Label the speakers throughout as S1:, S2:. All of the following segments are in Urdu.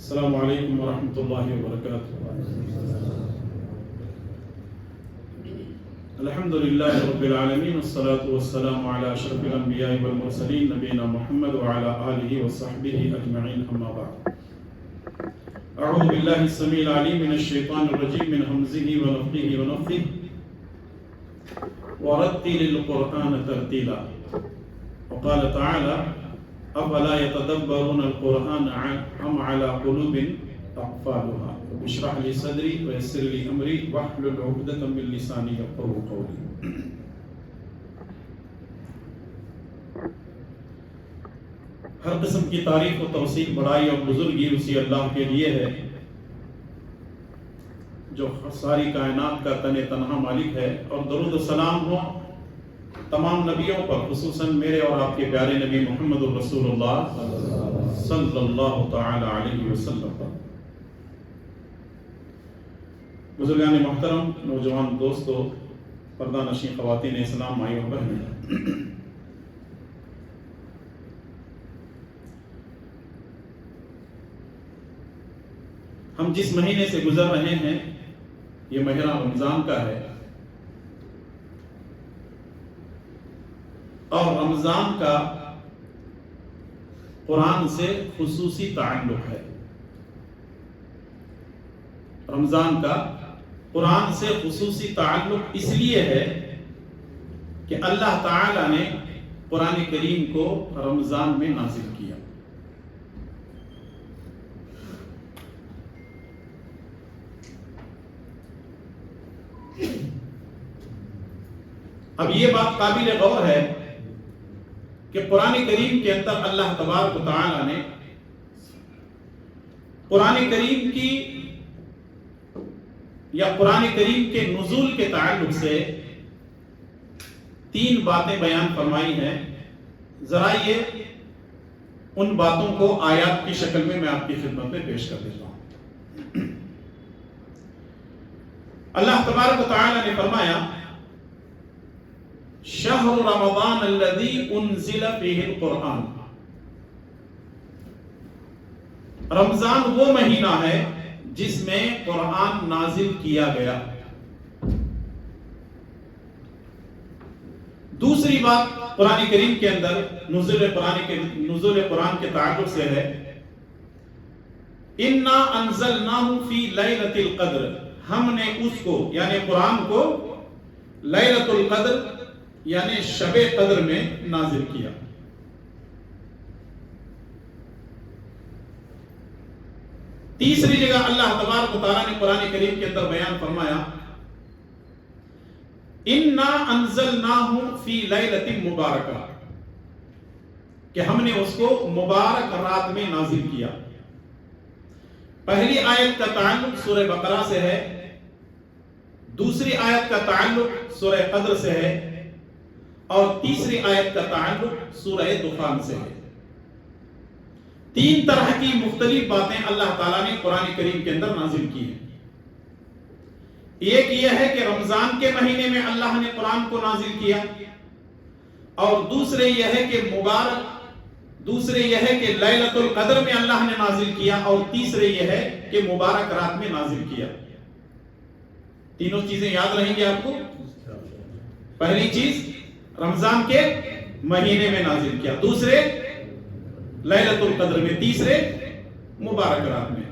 S1: السلام علیکم ورحمۃ اللہ وبرکاتہ۔ الحمد للہ رب العالمین والصلاة والسلام علی اشرف الانبیاء والمرسلین نبینا محمد وعلی آلہ وصحبہ اجمعین، اما بعد۔ اعوذ باللہ السمیع العلیم من الشیطان الرجیم من ہمزہ ونفخہ ونفثہ ورتل القرآن ترتیلا، وقال تعالی افلا يتدبرون القرآن ام على قلوب اقفالها اشرح لي صدري ويسر لي امري واحلل عقدة من لساني يفقهوا قولي۔ ہر قسم کی تعریف و توصیف، بڑائی اور بزرگی اسی اللہ کے لیے ہے جو ساری کائنات کا تن تنہا مالک ہے، اور درود و سلام ہو تمام نبیوں پر، خصوصاً میرے اور آپ کے پیارے نبی محمد الرسول اللہ صلی اللہ تعالی علیہ وسلم پر۔ بزرگان محترم، نوجوان دوستو، پردہ نشین خواتین اسلام، مائیوں اور بہنیں، ہم جس مہینے سے گزر رہے ہیں یہ مہینہ رمضان کا ہے، اور رمضان کا قرآن سے خصوصی تعلق ہے۔ رمضان کا قرآن سے خصوصی تعلق اس لیے ہے کہ اللہ تعالی نے قرآن کریم کو رمضان میں نازل کیا۔ اب یہ بات قابل غور ہے کہ قرآن کریم کے اندر اللہ تبارک و تعالی نے قرآن کریم کی یا قرآن کریم کے نزول کے تعلق سے 3 باتیں بیان فرمائی ہیں۔ ذرا یہ ان باتوں کو آیات کی شکل میں آپ کی خدمت میں پیش کر دیتا ہوں۔ اللہ تبارک و تعالی نے فرمایا، شہر رمضان الذی انزل فیہ القرآن، رمضان وہ مہینہ ہے جس میں قرآن نازل کیا گیا۔ دوسری بات قرآن کریم کے اندر نزول قرآن کے تعلق سے ہے، انا انزلناہ فی لیلۃ القدر، ہم نے اس کو یعنی قرآن کو لیلۃ القدر یعنی شب قدر میں نازل کیا۔ تیسری جگہ اللہ تبارک و تعالیٰ نے قرآن کریم کے اندر بیان فرمایا، انا انزلناہ فی لیلۃ مبارکہ، کہ ہم نے اس کو مبارک رات میں نازل کیا۔ پہلی آیت کا تعلق سورہ بقرہ سے ہے، دوسری آیت کا تعلق سورہ قدر سے ہے، اور تیسری آیت کا تعلق سورہ دخان سے ہے۔ 3 طرح کی مختلف باتیں اللہ تعالیٰ نے قرآن کریم کے اندر نازل کی ہیں۔ ایک یہ ہے کہ رمضان کے مہینے میں اللہ نے قرآن کو نازل کیا، اور دوسرے یہ ہے کہ لیلۃ القدر میں اللہ نے نازل کیا، اور تیسرے یہ ہے کہ مبارک رات میں نازل کیا۔ تینوں چیزیں یاد رہیں گی آپ کو۔ پہلی چیز رمضان کے مہینے میں نازل کیا، دوسرے لیلۃ القدر میں، تیسرے مبارک رات میں۔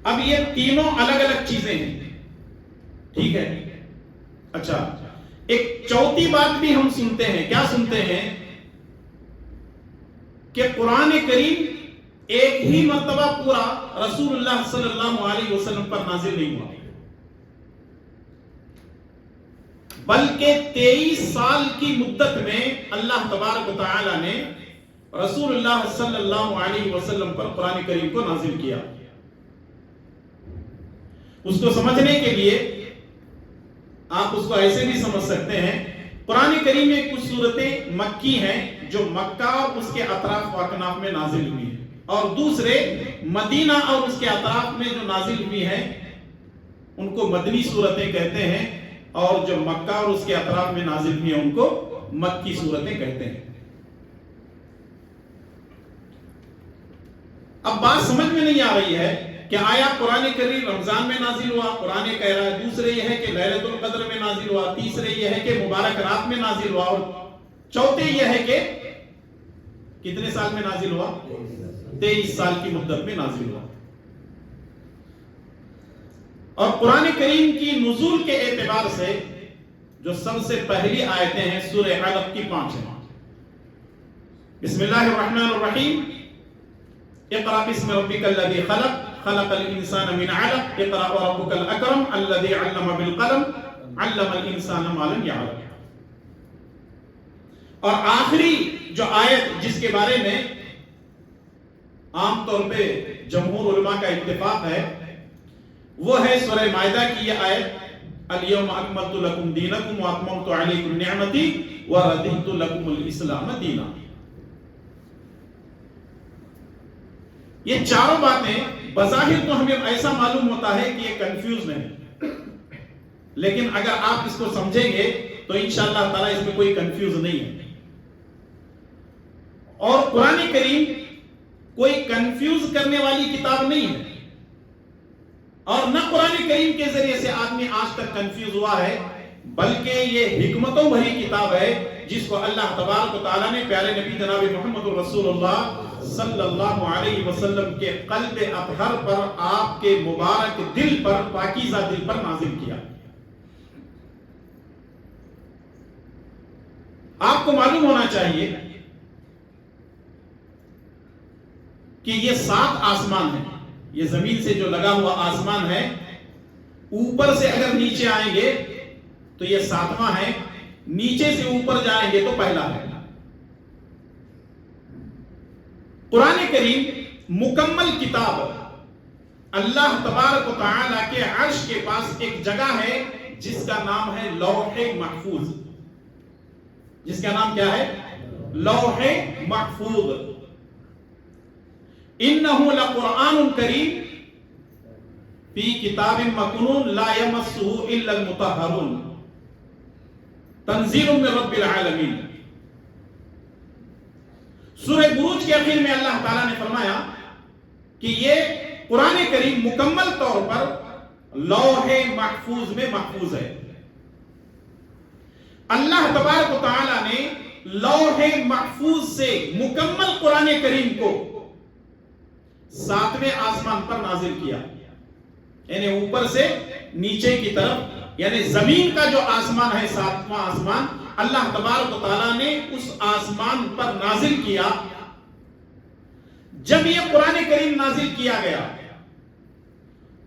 S1: اب یہ تینوں الگ الگ چیزیں ہیں، ٹھیک ہے؟ اچھا، ایک چوتھی بات بھی ہم سنتے ہیں۔ کیا سنتے ہیں؟ کہ قرآن کریم ایک ہی مرتبہ پورا رسول اللہ صلی اللہ علیہ وسلم پر نازل نہیں ہوا، بلکہ 23 سال کی مدت میں اللہ تبارک و تعالی نے رسول اللہ صلی اللہ علیہ وسلم پر قرآن کریم کو نازل کیا۔ اس کو سمجھنے کے لیے آپ اس کو ایسے بھی سمجھ سکتے ہیں، قرآن کریم میں کچھ صورتیں مکی ہیں جو مکہ اور اس کے اطراف و اکناف میں نازل ہوئی ہیں، اور دوسرے مدینہ اور اس کے اطراف میں جو نازل ہوئی ہیں ان کو مدنی صورتیں کہتے ہیں، اور جو مکہ اور اس کے اطراف میں نازل ہوئی ہیں ان کو مکی صورتیں کہتے ہیں۔ اب بات سمجھ میں نہیں آ رہی ہے کہ آیا قرآن کریم رمضان میں نازل ہوا، قرآن کہہ رہا ہے، دوسرے یہ ہے کہ لیلۃ القدر میں نازل ہوا، تیسرے یہ ہے کہ مبارک رات میں نازل ہوا، اور چوتھے یہ ہے کہ کتنے سال میں نازل ہوا؟ 23 سال کی مدت میں نازل ہوا۔ اور قرآن کریم کی نزول کے اعتبار سے جو سب سے پہلی آیتیں ہیں سورہ علق کی 5 ہیں۔ بسم اللہ الرحمن الرحیم، اقرأ باسم ربک الذی خلق خلق الانسان من علق اقرأ وربک الاکرم الذی علم بالقلم علم الانسان ما لم یعلم۔ اور آخری جو آیت جس کے بارے میں عام طور پہ جمہور علماء کا اتفاق ہے وہ ہے سورہ مائدہ کی یہ آیت، الیوم اکملت لکم دینکم واتممت علیکم نعمتی ورضیت لکم الاسلام دینا۔ یہ چاروں باتیں بظاہر تو ہمیں ایسا معلوم ہوتا ہے کہ یہ کنفیوز نہیں، لیکن اگر آپ اس کو سمجھیں گے تو انشاءاللہ تعالیٰ اس میں کوئی کنفیوز نہیں ہے۔ اور قرآن کریم کوئی کنفیوز کرنے والی کتاب نہیں ہے، اور نہ قرآن کریم کے ذریعے سے آدمی آج تک کنفیوز ہوا ہے، بلکہ یہ حکمتوں بھری کتاب ہے جس کو اللہ تبارک و تعالیٰ نے پیارے نبی جناب محمد رسول اللہ صلی اللہ علیہ وسلم کے قلب اطہر پر، آپ کے مبارک دل پر، پاکیزہ دل پر نازل کیا۔ آپ کو معلوم ہونا چاہیے کہ یہ 7 آسمان ہیں، یہ زمین سے جو لگا ہوا آسمان ہے، اوپر سے اگر نیچے آئیں گے تو یہ 7واں ہے، نیچے سے اوپر جائیں گے تو پہلا ہے۔ قرآن کریم مکمل کتاب، اللہ تبارک و تعالیٰ کے عرش کے پاس ایک جگہ ہے جس کا نام ہے لوح محفوظ۔ جس کا نام کیا ہے؟ لوح محفوظ۔ انہ لقرآن کریم فی کتاب مکنون لا یمسہ الا المطہرون تنزیل من رب العالمین۔ سورہ بروج کے اخیر میں اللہ تعالیٰ نے فرمایا کہ یہ قرآن کریم مکمل طور پر لوح محفوظ میں محفوظ ہے۔ اللہ تبارک و تعالیٰ نے لوح محفوظ سے مکمل قرآن کریم کو 7ویں آسمان پر نازل کیا، یعنی اوپر سے نیچے کی طرف، یعنی زمین کا جو آسمان ہے 7واں آسمان، اللہ تبارک و تعالیٰ نے اس آسمان پر نازل کیا۔ جب یہ قرآن کریم نازل کیا گیا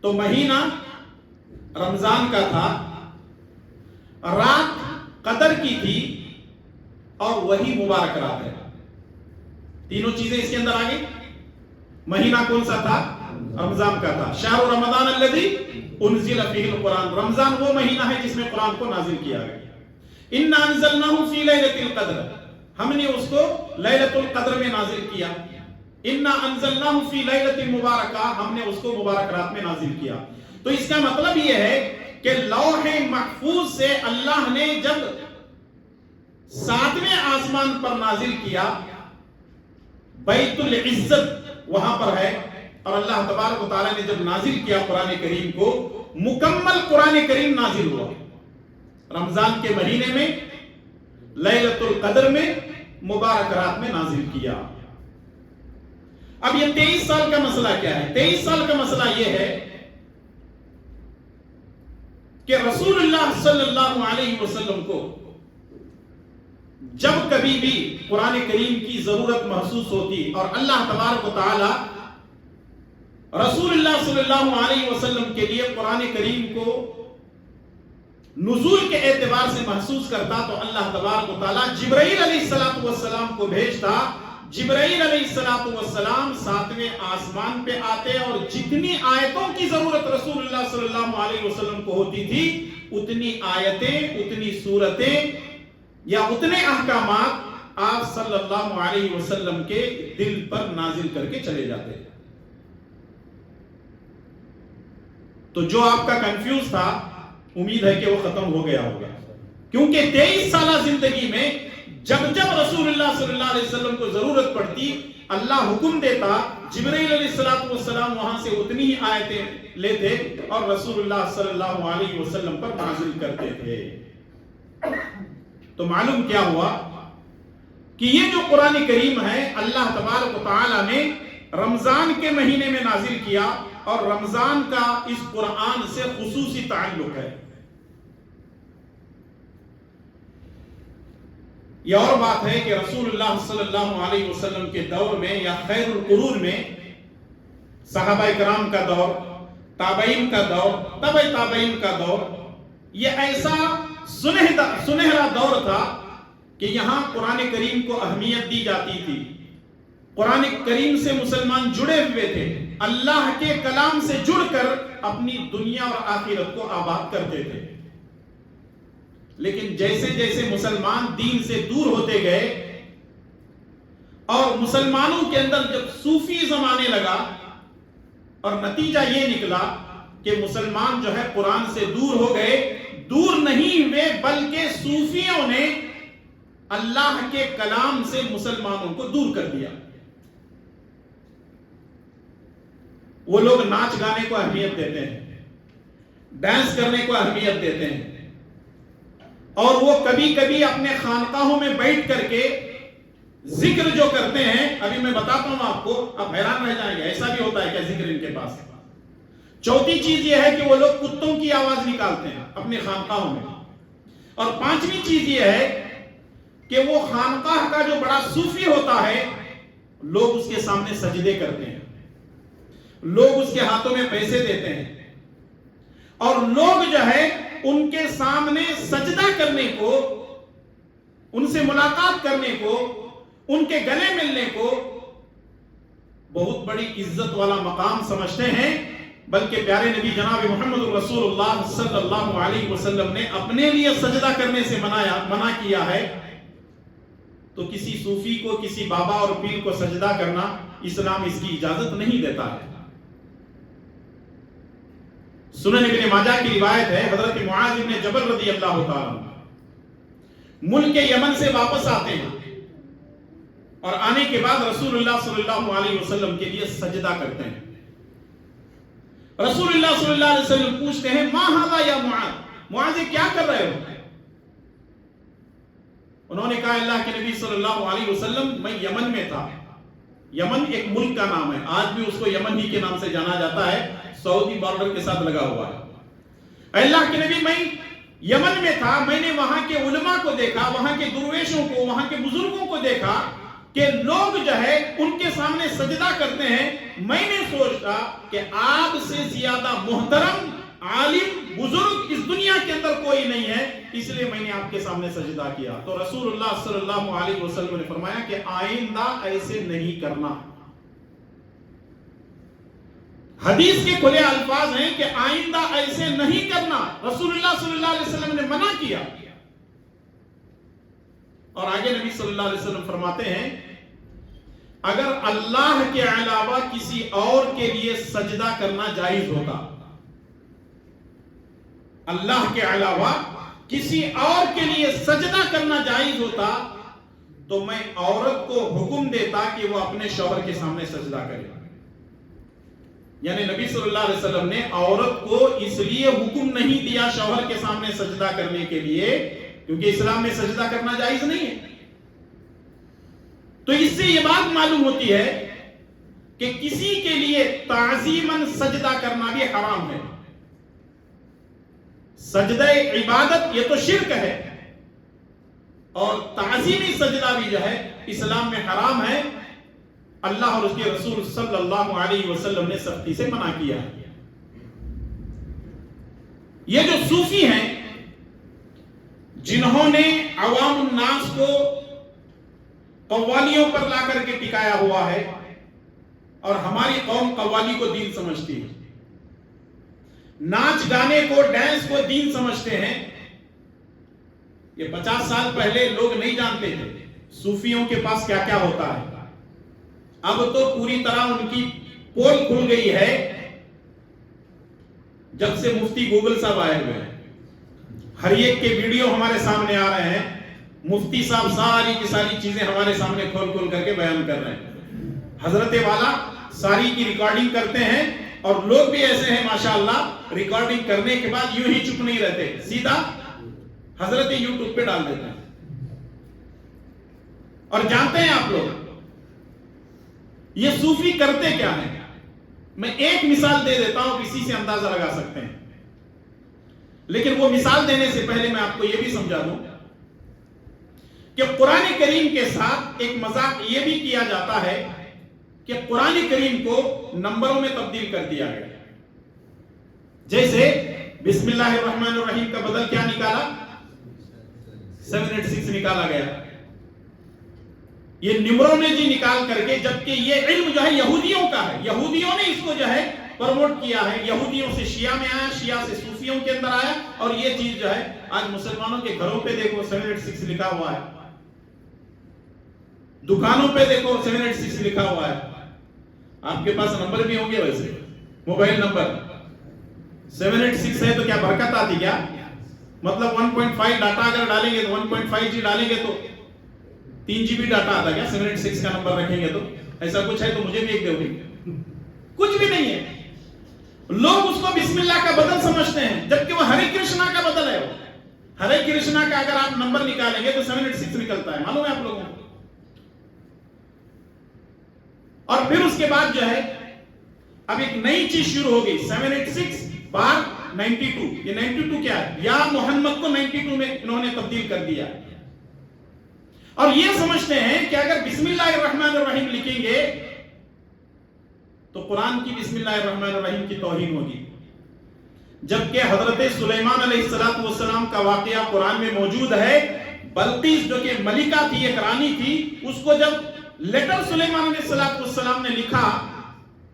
S1: تو مہینہ رمضان کا تھا، رات قدر کی تھی، اور وہی مبارک رات ہے۔ تینوں چیزیں اس کے اندر آ گئی۔ مہینہ کون سا تھا؟ رمضان کا تھا۔ شہر رمضان الذی انزل فیہ القرآن، رمضان وہ مہینہ ہے جس میں قرآن کو نازل کیا گیا۔ انا انزلناہ فی لیلۃ القدر، ہم نے اس کو لیلۃ القدر میں نازل کیا۔ انا انزلناہ فی لیلۃ مبارکہ، ہم نے اس کو مبارک رات میں نازل کیا۔ تو اس کا مطلب یہ ہے کہ لوح محفوظ سے اللہ نے جب 7ویں آسمان پر نازل کیا، بیت العزت وہاں پر ہے، اور اللہ تبارک و تعالیٰ نے جب نازل کیا قرآن کریم کو، مکمل قرآن کریم نازل ہوا رمضان کے مہینے میں، لیلۃ القدر میں، مبارک رات میں نازل کیا۔ اب یہ 23 سال کا مسئلہ کیا ہے؟ 23 سال کا مسئلہ یہ ہے کہ رسول اللہ صلی اللہ علیہ وسلم کو جب کبھی بھی قرآن کریم کی ضرورت محسوس ہوتی، اور اللہ تبارک و تعالی رسول اللہ صلی اللہ علیہ وسلم کے لیے قرآن کریم کو نزول کے اعتبار سے محسوس کرتا، تو اللہ تبارک و تعالی جبرائیل علیہ السلام کو بھیجتا۔ جبرائیل علیہ السلام 7ویں آسمان پہ آتے، اور جتنی آیتوں کی ضرورت رسول اللہ صلی اللہ علیہ وسلم کو ہوتی تھی، اتنی آیتیں، اتنی سورتیں یا اتنے احکامات آپ صلی اللہ علیہ وسلم کے دل پر نازل کر کے چلے جاتے۔ تو جو آپ کا کنفیوز تھا، امید ہے کہ وہ ختم ہو گیا ہوگا، کیونکہ 23 سالہ زندگی میں جب جب رسول اللہ صلی اللہ علیہ وسلم کو ضرورت پڑتی، اللہ حکم دیتا جبرائیل علیہ السلام وہاں سے اتنی ہی آیتیں لیتے اور رسول اللہ صلی اللہ علیہ وسلم پر نازل کرتے تھے. تو معلوم کیا ہوا کہ یہ جو قرآن کریم ہے اللہ تبارک و تعالی نے رمضان کے مہینے میں نازل کیا اور رمضان کا اس قرآن سے خصوصی تعلق ہے. یہ اور بات ہے کہ رسول اللہ صلی اللہ علیہ وسلم کے دور میں یا خیر القرون میں صحابہ کرام کا دور، تابعین کا دور، تبع تابعین کا دور، یہ ایسا سنہرا دور تھا کہ یہاں قرآن کریم کو اہمیت دی جاتی تھی. قرآن کریم سے مسلمان جڑے ہوئے تھے، اللہ کے کلام سے جڑ کر اپنی دنیا اور آخرت کو آباد کرتے تھے. لیکن جیسے جیسے مسلمان دین سے دور ہوتے گئے اور مسلمانوں کے اندر جب صوفیزم آنے لگا اور نتیجہ یہ نکلا کہ مسلمان جو ہے قرآن سے دور ہو گئے، دور نہیں ہوئے بلکہ صوفیوں نے اللہ کے کلام سے مسلمانوں کو دور کر دیا. وہ لوگ ناچ گانے کو اہمیت دیتے ہیں، ڈانس کرنے کو اہمیت دیتے ہیں، اور وہ کبھی کبھی اپنے خانقاہوں میں بیٹھ کر کے ذکر جو کرتے ہیں، ابھی میں بتاتا ہوں آپ کو، آپ حیران رہ جائیں گے ایسا بھی ہوتا ہے کیا ذکر ان کے پاس. چوتھی چیز یہ ہے کہ وہ لوگ کتوں کی آواز نکالتے ہیں اپنے خانقاہوں میں. اور پانچویں چیز یہ ہے کہ وہ خانقاہ کا جو بڑا صوفی ہوتا ہے لوگ اس کے سامنے سجدے کرتے ہیں، لوگ اس کے ہاتھوں میں پیسے دیتے ہیں، اور لوگ جو ہے ان کے سامنے سجدہ کرنے کو، ان سے ملاقات کرنے کو، ان کے گلے ملنے کو بہت بڑی عزت والا مقام سمجھتے ہیں. بلکہ پیارے نبی جناب محمد رسول اللہ صلی اللہ علیہ وسلم نے اپنے لیے سجدہ کرنے سے منع کیا ہے. تو کسی صوفی کو، کسی بابا اور پیر کو سجدہ کرنا اسلام اس کی اجازت نہیں دیتا ہے. سنن ابن ماجہ کی روایت ہے، حضرت معاذ بن جبل رضی اللہ تعالی ملک یمن سے واپس آتے ہیں اور آنے کے بعد رسول اللہ صلی اللہ علیہ وسلم کے لیے سجدہ کرتے ہیں. رسول اللہ صلی اللہ علیہ وسلم پوچھتے ہیں ما ھذا یا معاذ، معاذ کیا کر رہے ہو؟ انہوں نے کہا اللہ کے نبی صلی اللہ علیہ وسلم میں یمن میں تھا. یمن ایک ملک کا نام ہے، آج بھی اس کو یمن ہی کے نام سے جانا جاتا ہے، سعودی بارڈر کے ساتھ لگا ہوا ہے. اللہ کے نبی میں یمن میں تھا، میں نے وہاں کے علماء کو دیکھا، وہاں کے درویشوں کو، وہاں کے بزرگوں کو دیکھا کہ لوگ جو ہے ان کے سامنے سجدہ کرتے ہیں. میں نے سوچا کہ آپ سے زیادہ محترم عالم بزرگ اس دنیا کے اندر کوئی نہیں ہے، اس لیے میں نے آپ کے سامنے سجدہ کیا. تو رسول اللہ صلی اللہ علیہ وسلم نے فرمایا کہ آئندہ ایسے نہیں کرنا. حدیث کے کھلے الفاظ ہیں کہ آئندہ ایسے نہیں کرنا. رسول اللہ صلی اللہ علیہ وسلم نے منع کیا. اور آگے نبی صلی اللہ علیہ وسلم فرماتے ہیں اگر اللہ کے علاوہ کسی اور کے لیے سجدہ کرنا جائز ہوتا، اللہ کے علاوہ کسی اور کے لیے سجدہ کرنا جائز ہوتا تو میں عورت کو حکم دیتا کہ وہ اپنے شوہر کے سامنے سجدہ کرے. یعنی نبی صلی اللہ علیہ وسلم نے عورت کو اس لیے حکم نہیں دیا شوہر کے سامنے سجدہ کرنے کے لیے کیونکہ اسلام میں سجدہ کرنا جائز نہیں ہے. تو اس سے یہ بات معلوم ہوتی ہے کہ کسی کے لیے تعظیماً سجدہ کرنا بھی حرام ہے. سجدہ عبادت یہ تو شرک ہے، اور تعظیمی سجدہ بھی جو ہے اسلام میں حرام ہے. اللہ اور اس کے رسول صلی اللہ علیہ وسلم نے سختی سے منع کیا ہے. یہ جو صوفی ہیں جنہوں نے عوام الناس کو قوالیوں پر لا کر کے ٹکایا ہوا ہے، اور ہماری قوم قوالی کو دین سمجھتی ہے، ناچ گانے کو، ڈانس کو دین سمجھتے ہیں. یہ 50 سال پہلے لوگ نہیں جانتے تھے صوفیوں کے پاس کیا کیا ہوتا ہے. اب تو پوری طرح ان کی پول کھل گئی ہے جب سے مفتی گوگل صاحب آئے ہوئے ہیں. ہر ایک کے ویڈیو ہمارے سامنے آ رہے ہیں، مفتی صاحب ساری کی ساری چیزیں ہمارے سامنے کھول کھول کر کے بیان کر رہے ہیں. حضرت والا ساری کی ریکارڈنگ کرتے ہیں اور لوگ بھی ایسے ہیں ماشاءاللہ ریکارڈنگ کرنے کے بعد یوں ہی چپ نہیں رہتے, سیدھا حضرت یوٹیوب پہ ڈال دیتے ہیں. اور جانتے ہیں آپ لوگ یہ صوفی کرتے کیا ہیں؟ میں ایک مثال دے دیتا ہوں, کسی سے اندازہ لگا سکتے ہیں, لیکن وہ مثال دینے سے پہلے میں آپ کو یہ بھی سمجھا دوں کہ قرآن کریم کے ساتھ ایک مذاق یہ بھی کیا جاتا ہے کہ قرآن کریم کو نمبروں میں تبدیل کر دیا گیا. جیسے بسم اللہ الرحمن الرحیم کا بدل کیا نکالا؟ 786 نکالا گیا. یہ نیومرولوجی نکال کر کے, جبکہ یہ علم جو ہے یہودیوں کا ہے, یہودیوں نے اس کو جو ہے پروموٹ کیا ہے, یہودیوں سے شیعہ میں آیا, شیعہ سے صوفیوں کے اندر آیا, اور یہ چیز جو ہے آج مسلمانوں کے گھروں پہ دیکھو 786 لکھا ہوا ہے, دکانوں پہ دیکھو 786 لکھا ہوا ہے. آپ کے پاس نمبر بھی ہوں گے ویسے, موبائل نمبر 786 ہے تو کیا برکت آتی کیا؟ مطلب 1.5 ڈاٹا اگر ڈالیں گے تو 1.5 جی ڈالیں گے تو 3 GB ڈاٹا آتا کیا 786 کا نمبر رکھیں گے تو؟ ایسا کچھ ہے تو مجھے بھی ایک دو گی. کچھ بھی نہیں ہے. لوگ اس کو بسم اللہ کا بدل سمجھتے ہیں, جبکہ وہ ہرے کرشنا کا بدل ہے. وہ ہرے کرشنا کا اگر آپ نمبر نکالیں گے تو 786 نکلتا ہے, معلوم ہے آپ لوگوں کو. اور پھر اس کے بعد جو ہے اب ایک نئی چیز شروع ہو گئی, 786 بار 92. یہ 92 کیا ہے؟ یا محمد کو 92 میں انہوں نے تبدیل کر دیا. اور یہ سمجھتے ہیں کہ اگر بسم اللہ الرحمن الرحیم لکھیں گے تو قرآن کی بسم اللہ الرحمن الرحیم کی توہین ہوگی. جبکہ حضرت سلیمان علیہ السلام کا واقعہ قرآن میں موجود ہے. بلقیس جو کہ ملکہ تھی, ایک رانی تھی, اس کو جب لیٹر سلیمان علیہ السلام نے لکھا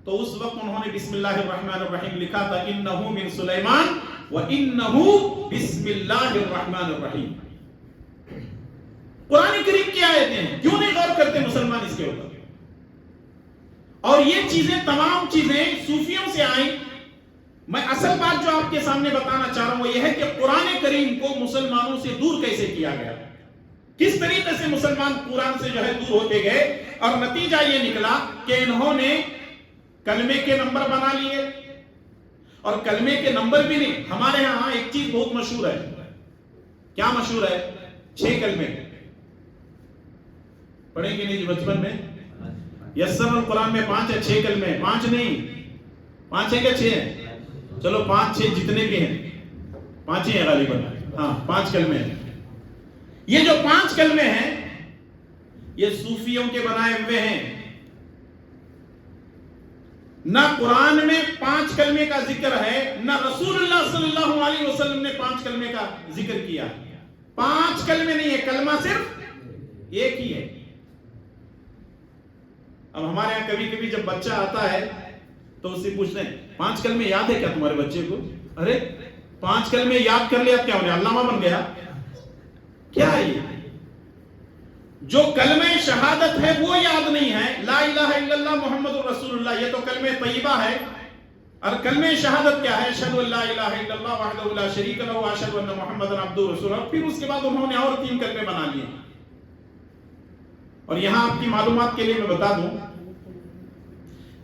S1: تو اس وقت انہوں نے بسم اللہ الرحمن الرحیم لکھا تھا, انہو من سلیمان و انہو بسم اللہ الرحمن الرحیم. قرآن کریم کی آیتیں ہیں, کیوں نہیں غور کرتے مسلمان اس کے اوپر؟ اور یہ چیزیں, تمام چیزیں صوفیوں سے آئیں. میں اصل بات جو آپ کے سامنے بتانا چاہ رہا ہوں وہ یہ ہے کہ قرآن کریم کو مسلمانوں سے دور کیسے کیا گیا, کس طریقے سے مسلمان قرآن سے جو ہے دور ہوتے گئے, اور نتیجہ یہ نکلا کہ انہوں نے کلمے کے نمبر بنا لیے. اور کلمے کے نمبر بھی نہیں, ہمارے ہاں ایک چیز بہت مشہور ہے. کیا مشہور ہے؟ 6 کلمے پڑھیں گے نہیں جی بچپن میں؟ یسر القرآن میں 5 ہے, 6 کلمے. 5 نہیں, 5 ہے کیا 6 ہے؟ چلو 5 6 جتنے بھی ہیں 5 ہی ہیں غالباً. ہاں 5 کلمے ہیں. یہ جو 5 کلمے ہیں یہ صوفیوں کے بنائے ہوئے ہیں. نہ قرآن میں 5 کلمے کا ذکر ہے, نہ رسول اللہ صلی اللہ علیہ وسلم نے 5 کلمے کا ذکر کیا. 5 کلمے نہیں ہے, کلمہ صرف ایک ہی ہے. اب ہمارے یہاں کبھی کبھی جب بچہ آتا ہے تو اس سے پوچھتے ہیں 5 کلمے یاد ہے کیا تمہارے بچے کو؟ ارے 5 کلمے یاد کر لیا کیا ہونے, علامہ بن گیا کیا ہے؟ یہ جو کلمہ شہادت ہے وہ یاد نہیں ہے, لا الہ الا اللہ محمد الرسول اللہ, یہ تو کلمہ طیبہ ہے. اور کلمہ شہادت کیا ہے؟ اشہد ان لا الہ الا اللہ وحدہ لا شریک لہ واشہد ان محمدا عبدہ ورسولہ. پھر اس کے بعد انہوں نے اور 3 کلمے بنا لیے. اور یہاں آپ کی معلومات کے لیے میں بتا دوں,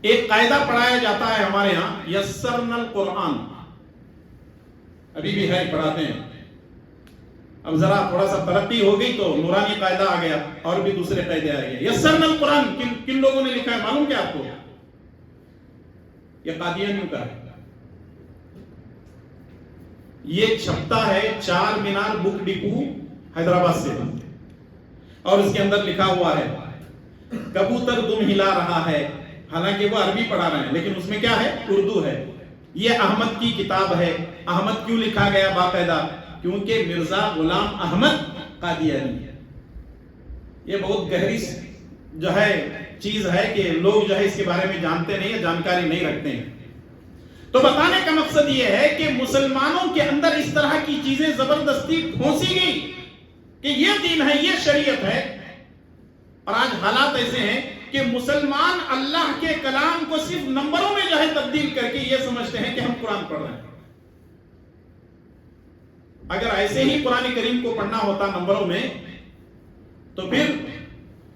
S1: ایک قاعدہ پڑھایا جاتا ہے ہمارے یہاں, یسرنا القرآن, ابھی بھی ہے پڑھاتے ہیں. اب ذرا تھوڑا سا ترقی ہو گئی تو نورانی قاعدہ آ گیا اور بھی دوسرے قاعدے آ گئے. یسرنا القرآن کن لوگوں نے لکھا ہے معلوم کیا آپ کو؟ یہ قادیانیوں کا ہے. یہ چھپتا ہے 4 مینار بک ڈپو حیدرآباد سے, اور اس کے اندر لکھا ہوا ہے کبوتر دم ہلا رہا ہے. حالانکہ وہ عربی پڑھا رہے ہیں لیکن اس میں کیا ہے؟ اردو ہے. یہ احمد کی کتاب ہے. احمد کیوں لکھا گیا باقاعدہ؟ کیونکہ مرزا غلام احمد قادیانی ہے. یہ بہت گہری جو ہے چیز ہے کہ لوگ جو ہے اس کے بارے میں جانتے نہیں ہیں, جانکاری نہیں رکھتے ہیں. تو بتانے کا مقصد یہ ہے کہ مسلمانوں کے اندر اس طرح کی چیزیں زبردستی پھونسی گئی کہ یہ دین ہے, یہ شریعت ہے. اور آج حالات ایسے ہیں کہ مسلمان اللہ کے کلام کو صرف نمبروں میں جو ہے تبدیل کر کے یہ سمجھتے ہیں کہ ہم قرآن پڑھ رہے ہیں. اگر ایسے ہی قرآن کریم کو پڑھنا ہوتا نمبروں میں تو پھر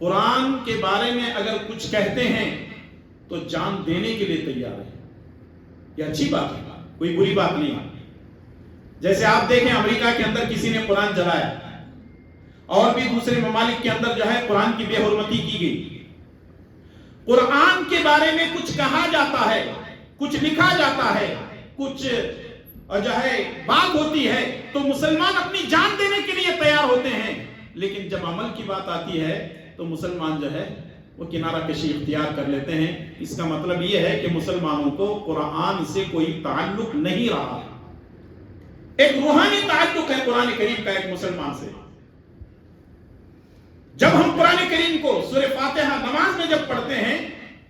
S1: قرآن کے بارے میں اگر کچھ کہتے ہیں تو جان دینے کے لیے تیار ہے. یہ اچھی بات ہے, کوئی بری بات نہیں ہے. جیسے آپ دیکھیں امریکہ کے اندر کسی نے قرآن جلایا, اور بھی دوسرے ممالک کے اندر جو ہے قرآن کی بے حرمتی کی گئی. قرآن کے بارے میں کچھ کہا جاتا ہے, کچھ لکھا جاتا ہے, کچھ جو ہے بات ہوتی ہے تو مسلمان اپنی جان دینے کے لیے تیار ہوتے ہیں. لیکن جب عمل کی بات آتی ہے تو مسلمان جو ہے وہ کنارہ کشی اختیار کر لیتے ہیں. اس کا مطلب یہ ہے کہ مسلمانوں کو قرآن سے کوئی تعلق نہیں رہا. ایک روحانی تعلق ہے قرآن کریم کا ایک مسلمان سے. جب ہم قرآن کریم کو سورہ فاتحہ نماز میں جب پڑھتے ہیں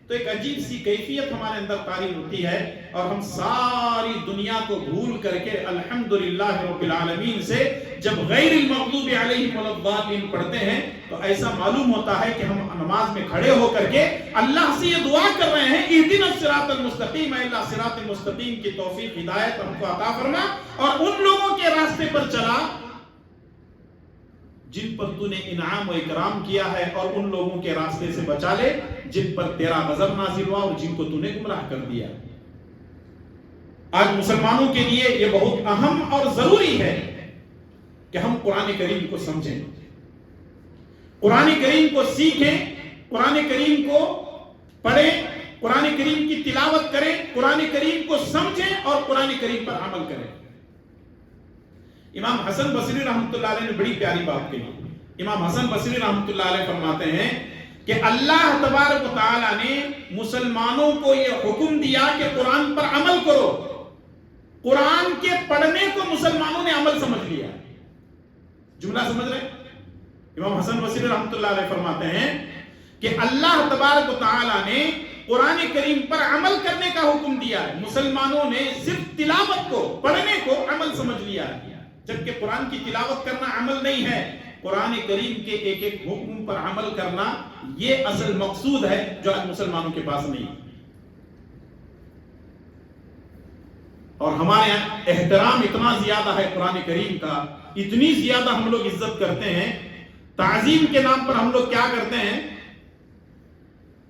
S1: تو ایک عجیب سی کیفیت ہمارے اندر طاری ہوتی ہے, اور ہم ساری دنیا کو بھول کر کے الحمدللہ رب العالمین سے جب غیر المغضوب علیہم ولا الضالین پڑھتے ہیں تو ایسا معلوم ہوتا ہے کہ ہم نماز میں کھڑے ہو کر کے اللہ سے یہ دعا کر رہے ہیں اہدنا الصراط المستقیم, اے اللہ صراط المستقیم کی توفیق ہدایت ہم کو عطا فرما, اور ان لوگوں کے راستے پر چلا جن پر تو نے انعام و اکرام کیا ہے, اور ان لوگوں کے راستے سے بچا لے جن پر تیرا غضب نازل ہوا اور جن کو تو نے گمراہ کر دیا. آج مسلمانوں کے لیے یہ بہت اہم اور ضروری ہے کہ ہم قرآن کریم کو سمجھیں, قرآن کریم کو سیکھیں, قرآن کریم کو پڑھیں, قرآن کریم کی تلاوت کریں, قرآن کریم کو سمجھیں اور قرآن کریم پر عمل کریں. امام حسن بصری رحمۃ اللہ علیہ نے بڑی پیاری بات کہی. امام حسن بصری رحمۃ اللہ علیہ فرماتے ہیں کہ اللہ تبارک و تعالی نے مسلمانوں کو یہ حکم دیا کہ قرآن پر عمل کرو. قرآن کے پڑھنے کو مسلمانوں نے عمل سمجھ لیا. جملہ سمجھ رہے؟ امام حسن بصری رحمۃ اللہ علیہ فرماتے ہیں کہ اللہ تبارک و تعالی نے قرآن کریم پر عمل کرنے کا حکم دیا ہے, مسلمانوں نے صرف تلاوت کو, پڑھنے کو عمل سمجھ لیا ہے, جبکہ قرآن کی تلاوت کرنا عمل نہیں ہے. قرآن کریم کے ایک ایک حکم پر عمل کرنا یہ اصل مقصود ہے جو آج مسلمانوں کے پاس نہیں. اور ہمارے یہاں احترام اتنا زیادہ ہے قرآن کریم کا, اتنی زیادہ ہم لوگ عزت کرتے ہیں. تعظیم کے نام پر ہم لوگ کیا کرتے ہیں,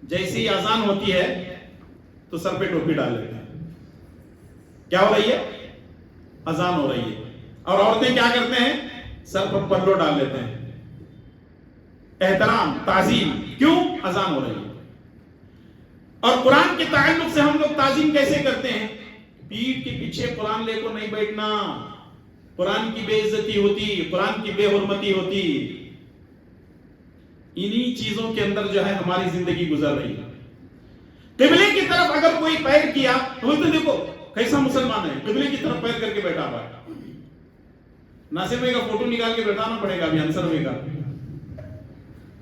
S1: جیسے ہی اذان ہوتی ہے تو سر پہ ٹوپی ڈال لیتے ہیں. کیا ہو رہی ہے؟ اذان ہو رہی ہے. اور عورتیں کیا کرتے ہیں؟ سر پر پلو ڈال لیتے ہیں. احترام, تعظیم, کیوں؟ اذان ہو رہی ہے. اور قرآن کے تعلق سے ہم لوگ تعظیم کیسے کرتے ہیں؟ پیٹھ کے پیچھے قرآن لے کو نہیں بیٹھنا, قرآن کی بے عزتی ہوتی, قرآن کی بے حرمتی ہوتی. انہی چیزوں کے اندر جو ہے ہماری زندگی گزر رہی ہے. قبلے کی طرف اگر کوئی پیر کیا تو بولتے دیکھو کیسا مسلمان ہے, قبلے کی طرف پیر کر کے بیٹھا ہوا ہے. ناصر بھائی کا فوٹو نکال کے بیٹھانا پڑے گا ابھی انصر بھائی کا,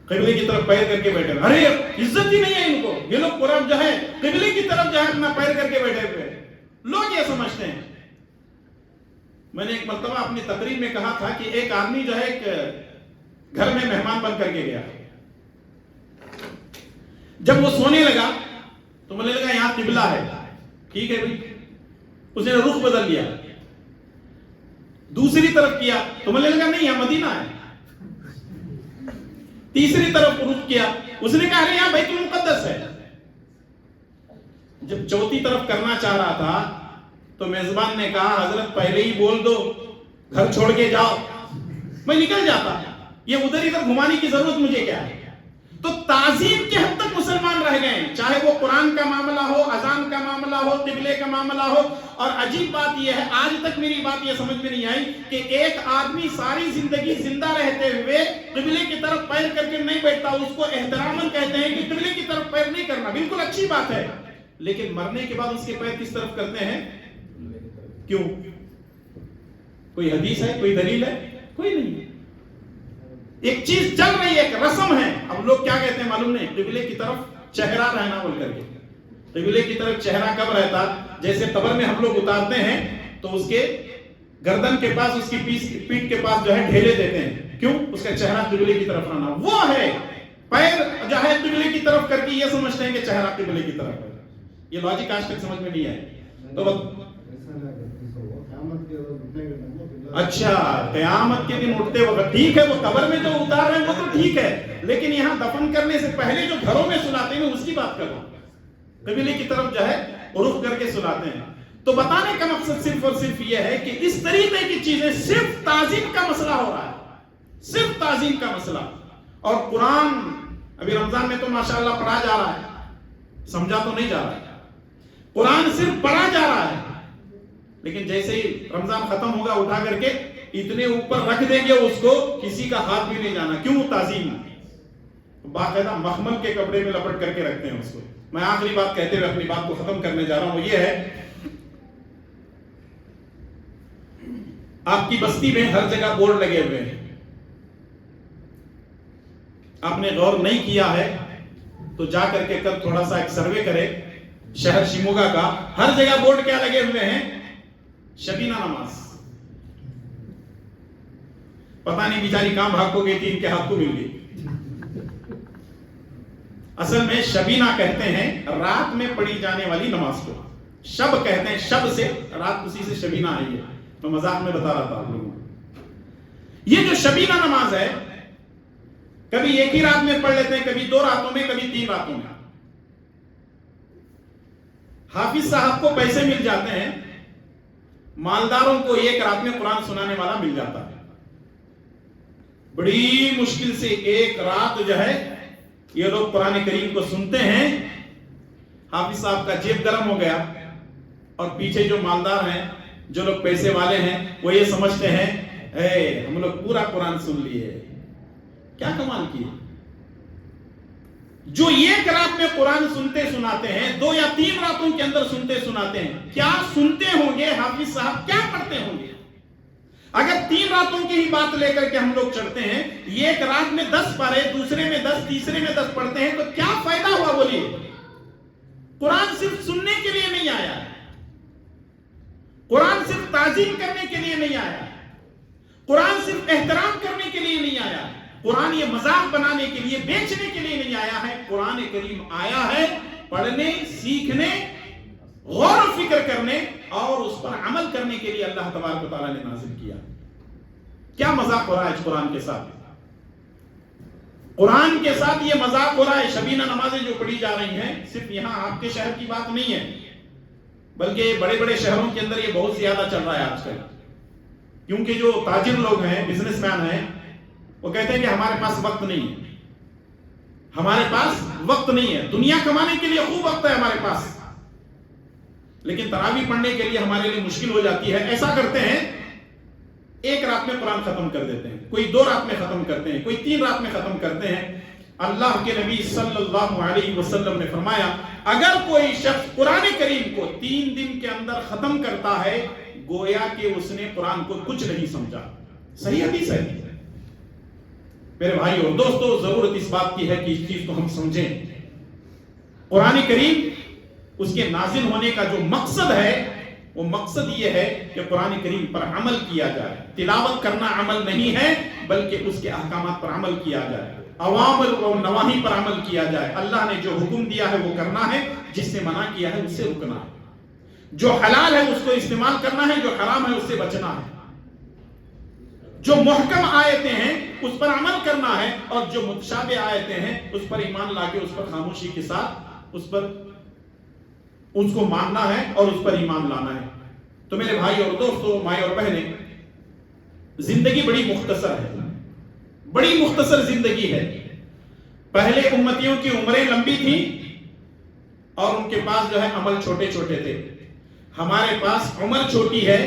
S1: قبلے کی طرف پیر کر کے بیٹھے. ارے عزت ہی نہیں ہے ان کو, یہ لوگ قرآن جو ہے قبلے کی طرف جو ہے اپنا پیر کر کے بیٹھے ہوئے. لوگ یہ سمجھتے ہیں. میں نے ایک مرتبہ اپنی تقریر میں کہا تھا کہ ایک آدمی جو ہے ایک گھر میں مہمان بن کر کے گیا. جب وہ سونے لگا تو مجھے لگا یہاں قبلہ ہے, ٹھیک ہے بھائی, اس نے رخ بدل لیا. دوسری طرف کیا تو مجھے لگا نہیں یہاں مدینہ ہے. تیسری طرف رخ کیا, اس نے کہا یہاں بیت المقدس ہے. جب چوتھی طرف کرنا چاہ رہا تھا تو میزبان نے کہا حضرت پہلے ہی بول دو, گھر چھوڑ کے جاؤ, میں نکل جاتا, یہ ادھر ادھر گھمانے کی ضرورت مجھے کیا ہے. تو تعظیم کے حد تک مسلمان رہ گئے, چاہے وہ قرآن کا معاملہ ہو, اذان کا معاملہ ہو, قبلے کا معاملہ ہو. اور عجیب بات یہ ہے, آج تک میری بات یہ سمجھ میں نہیں آئی کہ ایک آدمی ساری زندگی زندہ رہتے ہوئے قبلے کی طرف پیر کر کے نہیں بیٹھتا. اس کو احتراماً کہتے ہیں کہ قبلے کی طرف پیر نہیں کرنا, بالکل اچھی بات ہے, لیکن مرنے کے بعد اس کے پیر کس طرف کرتے ہیں؟ کیوں؟ کوئی حدیث ہے, کوئی دلیل ہے؟ کوئی نہیں. ایک چیز چل رہی ہے, ایک رسم ہے. اب لوگ کیا کہتے ہیں معلوم نہیں, قبلے کی طرف چہرہ رہنا بول کر کے. قبلے کی طرف چہرہ کب رہتا؟ جیسے قبر میں ہم لوگ اتارتے ہیں تو اس کے گردن کے پاس, اس کی پیٹھ کے پاس جو ہے ڈھیلے دیتے ہیں. کیوں؟ اس کا چہرہ قبلے کی طرف رہنا. وہ ہے پیر جو ہے قبلے کی طرف کر کے یہ سمجھتے ہیں کہ چہرہ قبلے کی طرف ہے. یہ لاجک آج تک سمجھ میں نہیں آئی. تو اچھا قیامت کے دن اٹھتے وقت ٹھیک ہے، وہ قبر میں جو اتار رہے ہیں وہ تو ٹھیک ہے، لیکن یہاں دفن کرنے سے پہلے جو گھروں میں سلاتے ہیں اس کی بات کر رہا ہوں، قبلے کی طرف جو ہے رخ کر کے سلاتے ہیں۔ تو بتانے کا مقصد صرف اور صرف یہ ہے کہ اس طریقے کی چیزیں صرف تعظیم کا مسئلہ ہو رہا ہے، صرف تعظیم کا مسئلہ۔ اور قرآن ابھی رمضان میں تو ماشاءاللہ پڑھا جا رہا ہے، سمجھا تو نہیں جا رہا ہے، قرآن صرف پڑھا جا رہا ہے، لیکن جیسے ہی رمضان ختم ہوگا اٹھا کر کے اتنے اوپر رکھ دیں گے اس کو، کسی کا ہاتھ بھی نہیں جانا۔ کیوں؟ تعظیم، باقاعدہ مخمل کے کپڑے میں لپٹ کر کے رکھتے ہیں اس کو۔ میں آخری بات کہتے ہوئے اپنی بات کو ختم کرنے جا رہا ہوں، وہ یہ ہے آپ کی بستی میں ہر جگہ بورڈ لگے ہوئے ہیں، آپ نے غور نہیں کیا ہے تو جا کر کے کل تھوڑا سا ایک سروے کرے شہر شیموگا کا، ہر جگہ بورڈ کیا لگے ہوئے ہیں؟ شبینہ نماز۔ پتہ نہیں بیچاری کہاں بھاگ کو گئی تھی، ان کے ہاتھ کو مل گئی۔ اصل میں شبینہ کہتے ہیں رات میں پڑھی جانے والی نماز کو، شب کہتے ہیں، شب سے رات، اسی سے شبینہ آئی ہے، میں مذاق میں بتا رہا تھا آپ لوگوں کو۔ یہ جو شبینہ نماز ہے کبھی ایک ہی رات میں پڑھ لیتے ہیں، کبھی 2 راتوں میں، کبھی 3 راتوں میں۔ حافظ صاحب کو پیسے مل جاتے ہیں، مالداروں کو ایک رات میں قرآن سنانے والا مل جاتا ہے۔ بڑی مشکل سے ایک رات جو ہے یہ لوگ قرآن کریم کو سنتے ہیں، حافظ صاحب کا جیب گرم ہو گیا، اور پیچھے جو مالدار ہیں، جو لوگ پیسے والے ہیں، وہ یہ سمجھتے ہیں اے ہم لوگ پورا قرآن سن لیے۔ کیا کمال کی! جو ایک رات میں قرآن سنتے سناتے ہیں، 2 یا 3 راتوں کے اندر سنتے سناتے ہیں، کیا سنتے ہوں گے حافظ صاحب، کیا پڑھتے ہوں گے؟ اگر 3 راتوں کی ہی بات لے کر کے ہم لوگ چڑھتے ہیں، ایک رات میں 10 پارے، دوسرے میں 10، تیسرے میں 10 پڑھتے ہیں، تو کیا فائدہ ہوا بولیے؟ قرآن صرف سننے کے لیے نہیں آیا ہے، قرآن صرف تعظیم کرنے کے لیے نہیں آیا ہے، قرآن صرف احترام کرنے کے لیے نہیں آیا ہے، قرآن یہ مذاق بنانے کے لیے، بیچنے کے لیے نہیں آیا ہے۔ قرآن کریم آیا ہے پڑھنے، سیکھنے، غور و فکر کرنے اور اس پر عمل کرنے کے لیے اللہ تبارک و تعالیٰ نے نازل کیا۔ کیا مذاق ہو رہا ہے اس قرآن کے ساتھ؟ قرآن کے ساتھ یہ مذاق ہو رہا ہے۔ شبینہ نمازیں جو پڑھی جا رہی ہیں، صرف یہاں آپ کے شہر کی بات نہیں ہے، بلکہ بڑے بڑے شہروں کے اندر یہ بہت زیادہ چل رہا ہے آج کل، کیونکہ جو تاجر لوگ ہیں، بزنس مین ہیں، وہ کہتے ہیں کہ ہمارے پاس وقت نہیں ہے، ہمارے پاس وقت نہیں ہے، دنیا کمانے کے لیے خوب وقت ہے ہمارے پاس، لیکن تراویح پڑھنے کے لیے ہمارے لیے مشکل ہو جاتی ہے۔ ایسا کرتے ہیں، ایک رات میں قرآن ختم کر دیتے ہیں، کوئی 2 رات میں ختم کرتے ہیں، کوئی 3 رات میں ختم کرتے ہیں۔ اللہ کے نبی صلی اللہ علیہ وسلم نے فرمایا، اگر کوئی شخص قرآن کریم کو 3 دن کے اندر ختم کرتا ہے، گویا کہ اس نے قرآن کو کچھ نہیں سمجھا۔ صحیح حدیث ہے میرے بھائی اور دوستو، ضرورت اس بات کی ہے کہ اس چیز کو ہم سمجھیں۔ قرآن کریم، اس کے نازل ہونے کا جو مقصد ہے، وہ مقصد یہ ہے کہ قرآن کریم پر عمل کیا جائے۔ تلاوت کرنا عمل نہیں ہے، بلکہ اس کے احکامات پر عمل کیا جائے، اوامر و نواہی پر عمل کیا جائے۔ اللہ نے جو حکم دیا ہے وہ کرنا ہے، جس سے منع کیا ہے اس سے رکنا ہے، جو حلال ہے اس کو استعمال کرنا ہے، جو حرام ہے اس سے بچنا ہے، جو محکم آیتیں ہیں اس پر عمل کرنا ہے، اور جو متشابہ آیتیں ہیں اس پر ایمان لا کے اس پر خاموشی کے ساتھ اس کو ماننا ہے اور اس پر ایمان لانا ہے۔ تو میرے بھائی اور دوستو، مائیں اور بہنیں، زندگی بڑی مختصر ہے، بڑی مختصر زندگی ہے۔ پہلے امتیوں کی عمریں لمبی تھیں اور ان کے پاس جو ہے عمل چھوٹے چھوٹے تھے۔ ہمارے پاس عمر چھوٹی ہے،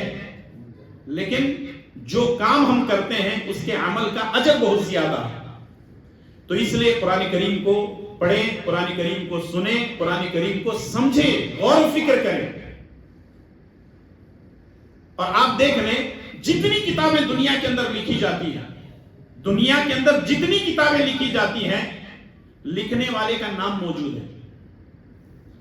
S1: لیکن جو کام ہم کرتے ہیں اس کے عمل کا اجر بہت زیادہ ہے۔ تو اس لیے قرآن کریم کو پڑھیں، قرآن کریم کو سنیں، قرآن کریم کو سمجھیں، غور و فکر کریں۔ اور آپ دیکھ لیں، جتنی کتابیں دنیا کے اندر لکھی جاتی ہیں، دنیا کے اندر جتنی کتابیں لکھی جاتی ہیں، لکھنے والے کا نام موجود ہے،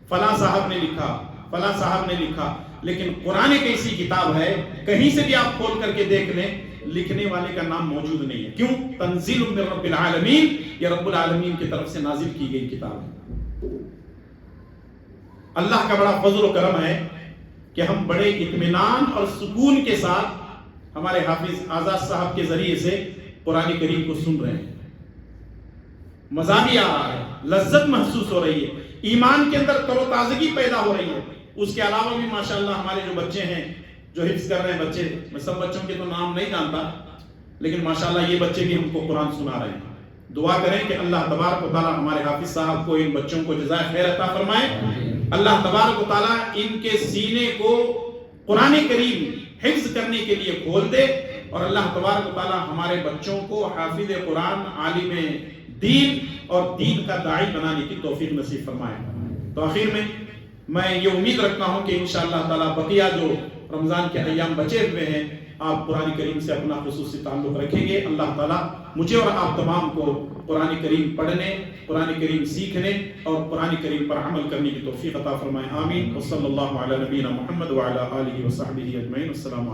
S1: فلاں صاحب نے لکھا، فلاں صاحب نے لکھا، لیکن قرآن ایک ایسی کتاب ہے، کہیں سے بھی آپ کھول کر کے دیکھ لیں، لکھنے والے کا نام موجود نہیں ہے۔ کیوں؟ تنزیل من رب العالمین، یہ رب العالمین کی طرف سے نازل کی گئی کتاب ہے۔ اللہ کا بڑا فضل و کرم ہے، کہ ہم بڑے اطمینان اور سکون کے ساتھ ہمارے حافظ آزاد صاحب کے ذریعے سے قرآن کریم کو سن رہے ہیں. مزہ بھی آ رہا ہے, لذت محسوس ہو رہی ہے, ایمان کے اندر تر و تازگی پیدا ہو رہی ہے. اس کے علاوہ بھی ماشاءاللہ ہمارے جو بچے ہیں جو حفظ کر رہے ہیں بچے, میں سب بچوں کے تو نام نہیں جانتا, لیکن ماشاءاللہ یہ بچے بھی ہم کو قرآن سنا رہے ہیں. دعا کریں کہ اللہ تبارک و تعالی ہمارے حافظ صاحب کو, ان بچوں کو جزائے خیر عطا فرمائے. اللہ تبارک و تعالی ان کے سینے کو قرآن کریم حفظ کرنے کے لیے کھول دے, اور اللہ تبارک و تعالی ہمارے بچوں کو حافظ قرآن, عالم دین اور دین کا داعی بنانے کی توفیق نصیب فرمائے. تو آخر میں یہ امید رکھتا ہوں کہ انشاءاللہ تعالی بقیہ جو رمضان کے ایام بچے ہوئے ہیں آپ قرآن کریم سے اپنا خصوصی تعلق رکھیں گے. اللہ تعالیٰ مجھے اور آپ تمام کو قرآن کریم پڑھنے, قرآن کریم سیکھنے اور قرآن کریم پر عمل کرنے کی توفیق عطا فرمائے. آمین. وصلی اللہ علی نبینا محمد وعلی آلہ وصحبہ اجمعین. السلام علیکم.